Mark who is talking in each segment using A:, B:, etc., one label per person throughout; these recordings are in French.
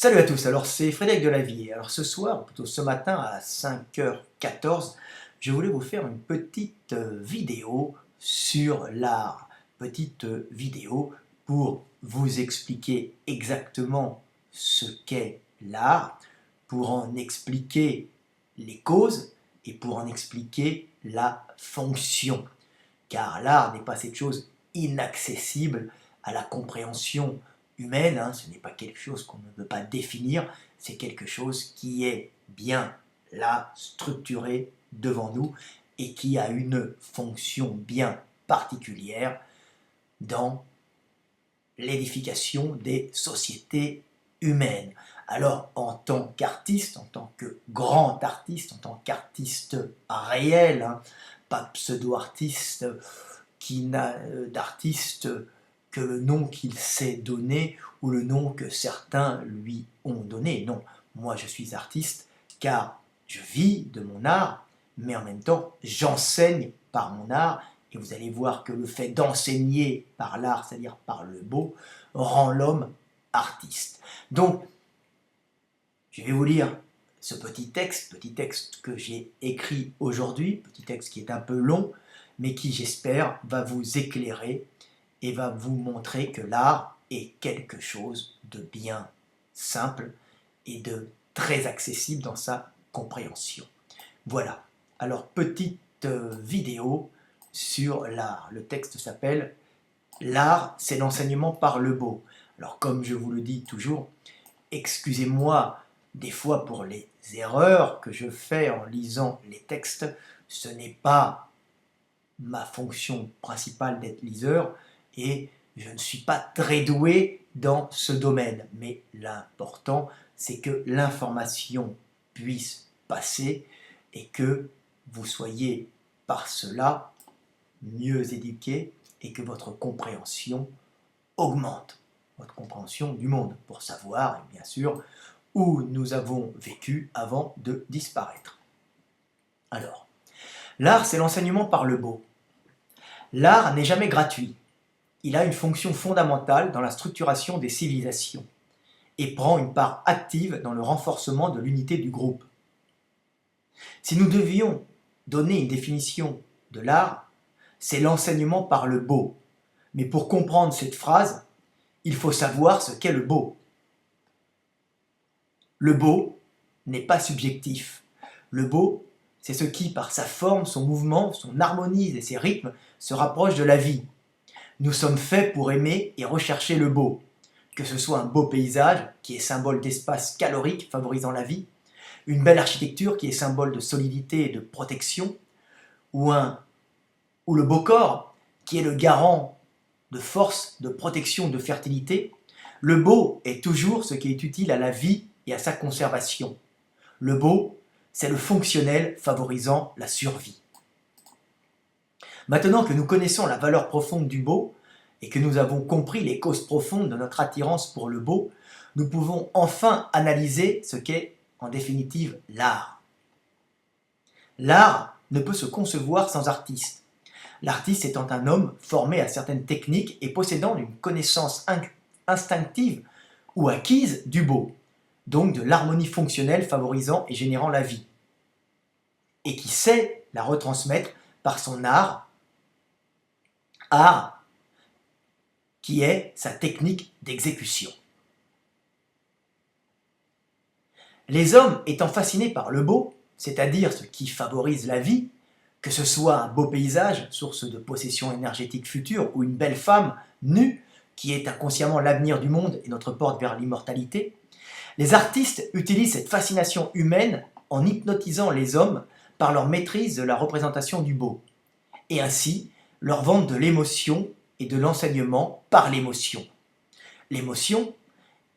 A: Salut à tous, alors c'est Frédéric Delavier. Alors ce soir, ou plutôt ce matin à 5h14, je voulais vous faire une petite vidéo sur l'art. Petite vidéo pour vous expliquer exactement ce qu'est l'art, pour en expliquer les causes et pour en expliquer la fonction. Car l'art n'est pas cette chose inaccessible à la compréhension humaine, ce n'est pas quelque chose qu'on ne peut pas définir, c'est quelque chose qui est bien là, structuré devant nous et qui a une fonction bien particulière dans l'édification des sociétés humaines. Alors, en tant qu'artiste, en tant que grand artiste, en tant qu'artiste réel, pas pseudo-artiste qui n'a d'artiste que le nom qu'il s'est donné ou le nom que certains lui ont donné. Non, moi je suis artiste car je vis de mon art, mais en même temps j'enseigne par mon art, et vous allez voir que le fait d'enseigner par l'art, c'est-à-dire par le beau, rend l'homme artiste. Donc, je vais vous lire ce petit texte que j'ai écrit aujourd'hui, petit texte qui est un peu long, mais qui, j'espère, va vous éclairer et va vous montrer que l'art est quelque chose de bien simple et de très accessible dans sa compréhension. Voilà, alors petite vidéo sur l'art. Le texte s'appelle « L'art, c'est l'enseignement par le beau ». Alors comme je vous le dis toujours, excusez-moi des fois pour les erreurs que je fais en lisant les textes, ce n'est pas ma fonction principale d'être liseur et je ne suis pas très doué dans ce domaine. Mais l'important, c'est que l'information puisse passer et que vous soyez par cela mieux éduqué et que votre compréhension augmente, votre compréhension du monde, pour savoir, bien sûr, où nous avons vécu avant de disparaître. Alors, l'art, c'est l'enseignement par le beau. L'art n'est jamais gratuit. Il a une fonction fondamentale dans la structuration des civilisations et prend une part active dans le renforcement de l'unité du groupe. Si nous devions donner une définition de l'art, c'est l'enseignement par le beau. Mais pour comprendre cette phrase, il faut savoir ce qu'est le beau. Le beau n'est pas subjectif. Le beau, c'est ce qui, par sa forme, son mouvement, son harmonie et ses rythmes, se rapproche de la vie. Nous sommes faits pour aimer et rechercher le beau. Que ce soit un beau paysage, qui est symbole d'espace calorique favorisant la vie, une belle architecture qui est symbole de solidité et de protection, ou le beau corps, qui est le garant de force, de protection, de fertilité. Le beau est toujours ce qui est utile à la vie et à sa conservation. Le beau, c'est le fonctionnel favorisant la survie. Maintenant que nous connaissons la valeur profonde du beau et que nous avons compris les causes profondes de notre attirance pour le beau, nous pouvons enfin analyser ce qu'est en définitive l'art. L'art ne peut se concevoir sans artiste. L'artiste étant un homme formé à certaines techniques et possédant une connaissance instinctive ou acquise du beau, donc de l'harmonie fonctionnelle favorisant et générant la vie, et qui sait la retransmettre par son art qui est sa technique d'exécution. Les hommes étant fascinés par le beau, c'est-à-dire ce qui favorise la vie, que ce soit un beau paysage, source de possession énergétique future, ou une belle femme nue, qui est inconsciemment l'avenir du monde et notre porte vers l'immortalité, les artistes utilisent cette fascination humaine en hypnotisant les hommes par leur maîtrise de la représentation du beau, et ainsi leur vendent de l'émotion et de l'enseignement par l'émotion. L'émotion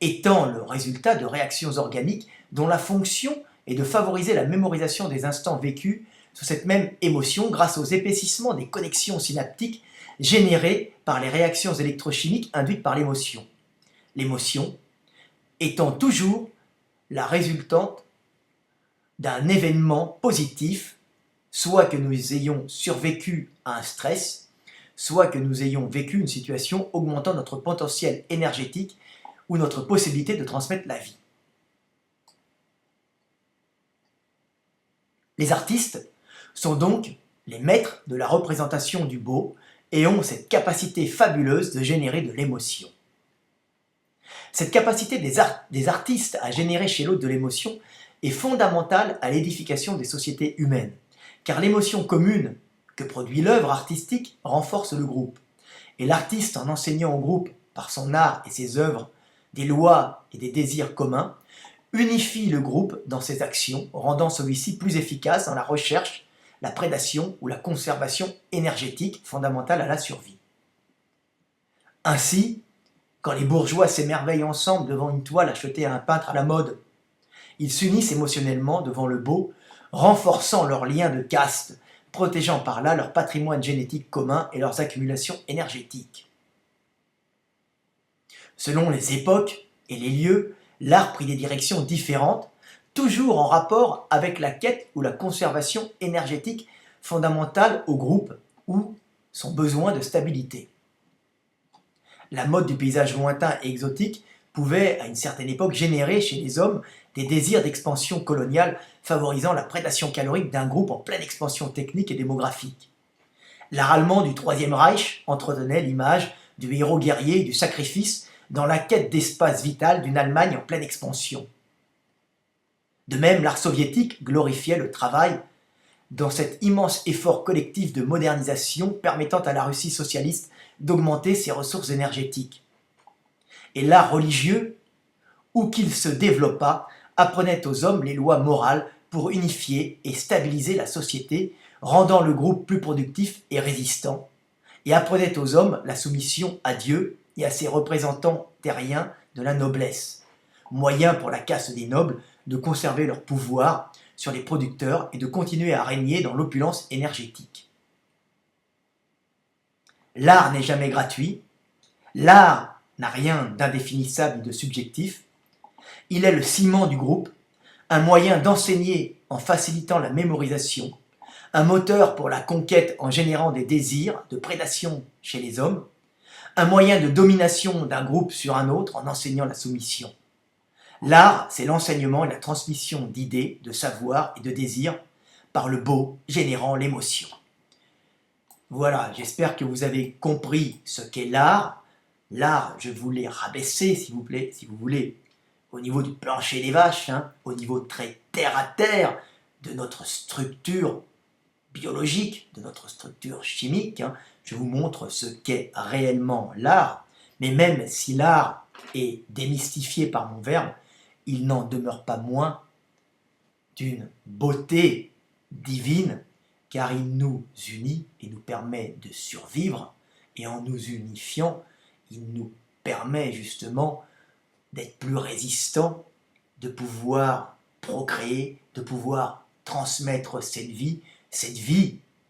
A: étant le résultat de réactions organiques dont la fonction est de favoriser la mémorisation des instants vécus sous cette même émotion grâce aux épaississements des connexions synaptiques générées par les réactions électrochimiques induites par l'émotion. L'émotion étant toujours la résultante d'un événement positif, soit que nous ayons survécu à un stress, soit que nous ayons vécu une situation augmentant notre potentiel énergétique ou notre possibilité de transmettre la vie. Les artistes sont donc les maîtres de la représentation du beau et ont cette capacité fabuleuse de générer de l'émotion. Cette capacité des artistes à générer chez l'autre de l'émotion est fondamentale à l'édification des sociétés humaines, car l'émotion commune que produit l'œuvre artistique renforce le groupe. Et l'artiste, en enseignant au groupe, par son art et ses œuvres, des lois et des désirs communs, unifie le groupe dans ses actions, rendant celui-ci plus efficace dans la recherche, la prédation ou la conservation énergétique fondamentale à la survie. Ainsi, quand les bourgeois s'émerveillent ensemble devant une toile achetée à un peintre à la mode, ils s'unissent émotionnellement devant le beau, renforçant leurs liens de caste, protégeant par là leur patrimoine génétique commun et leurs accumulations énergétiques. Selon les époques et les lieux, l'art prit des directions différentes, toujours en rapport avec la quête ou la conservation énergétique fondamentale au groupe ou son besoin de stabilité. La mode du paysage lointain et exotique pouvait, à une certaine époque, générer chez les hommes des désirs d'expansion coloniale favorisant la prédation calorique d'un groupe en pleine expansion technique et démographique. L'art allemand du Troisième Reich entretenait l'image du héros guerrier et du sacrifice dans la quête d'espace vital d'une Allemagne en pleine expansion. De même, l'art soviétique glorifiait le travail dans cet immense effort collectif de modernisation permettant à la Russie socialiste d'augmenter ses ressources énergétiques. Et l'art religieux, où qu'il se développa, apprenait aux hommes les lois morales pour unifier et stabiliser la société, rendant le groupe plus productif et résistant, et apprenait aux hommes la soumission à Dieu et à ses représentants terriens de la noblesse, moyen pour la caste des nobles de conserver leur pouvoir sur les producteurs et de continuer à régner dans l'opulence énergétique. L'art n'est jamais gratuit, l'art n'a rien d'indéfinissable ni de subjectif, il est le ciment du groupe, un moyen d'enseigner en facilitant la mémorisation, un moteur pour la conquête en générant des désirs de prédation chez les hommes, un moyen de domination d'un groupe sur un autre en enseignant la soumission. L'art, c'est l'enseignement et la transmission d'idées, de savoirs et de désirs par le beau générant l'émotion. Voilà, j'espère que vous avez compris ce qu'est l'art. L'art, je vous l'ai rabaissé, s'il vous plaît, si vous voulez, au niveau du plancher des vaches, au niveau très terre à terre de notre structure biologique, de notre structure chimique. Je vous montre ce qu'est réellement l'art. Mais même si l'art est démystifié par mon verbe, il n'en demeure pas moins d'une beauté divine, car il nous unit et nous permet de survivre, et en nous unifiant, il nous permet justement d'être plus résistants, de pouvoir procréer, de pouvoir transmettre cette vie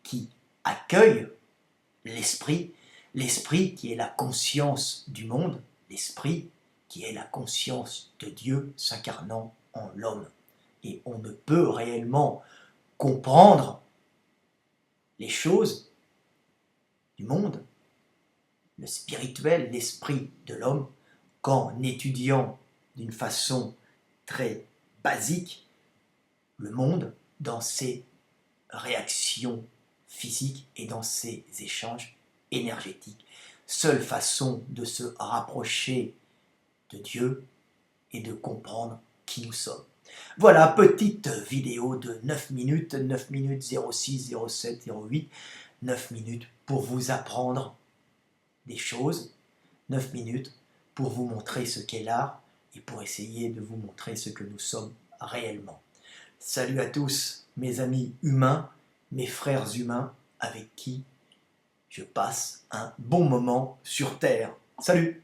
A: qui accueille l'esprit, l'esprit qui est la conscience du monde, l'esprit qui est la conscience de Dieu s'incarnant en l'homme. Et on ne peut réellement comprendre les choses du monde, le spirituel, l'esprit de l'homme, qu'en étudiant d'une façon très basique le monde dans ses réactions physiques et dans ses échanges énergétiques. Seule façon de se rapprocher de Dieu et de comprendre qui nous sommes. Voilà, petite vidéo de 9 minutes 06, 07, 08, 9 minutes pour vous apprendre des choses, 9 minutes pour vous montrer ce qu'est l'art et pour essayer de vous montrer ce que nous sommes réellement. Salut à tous, mes amis humains, mes frères humains avec qui je passe un bon moment sur Terre. Salut!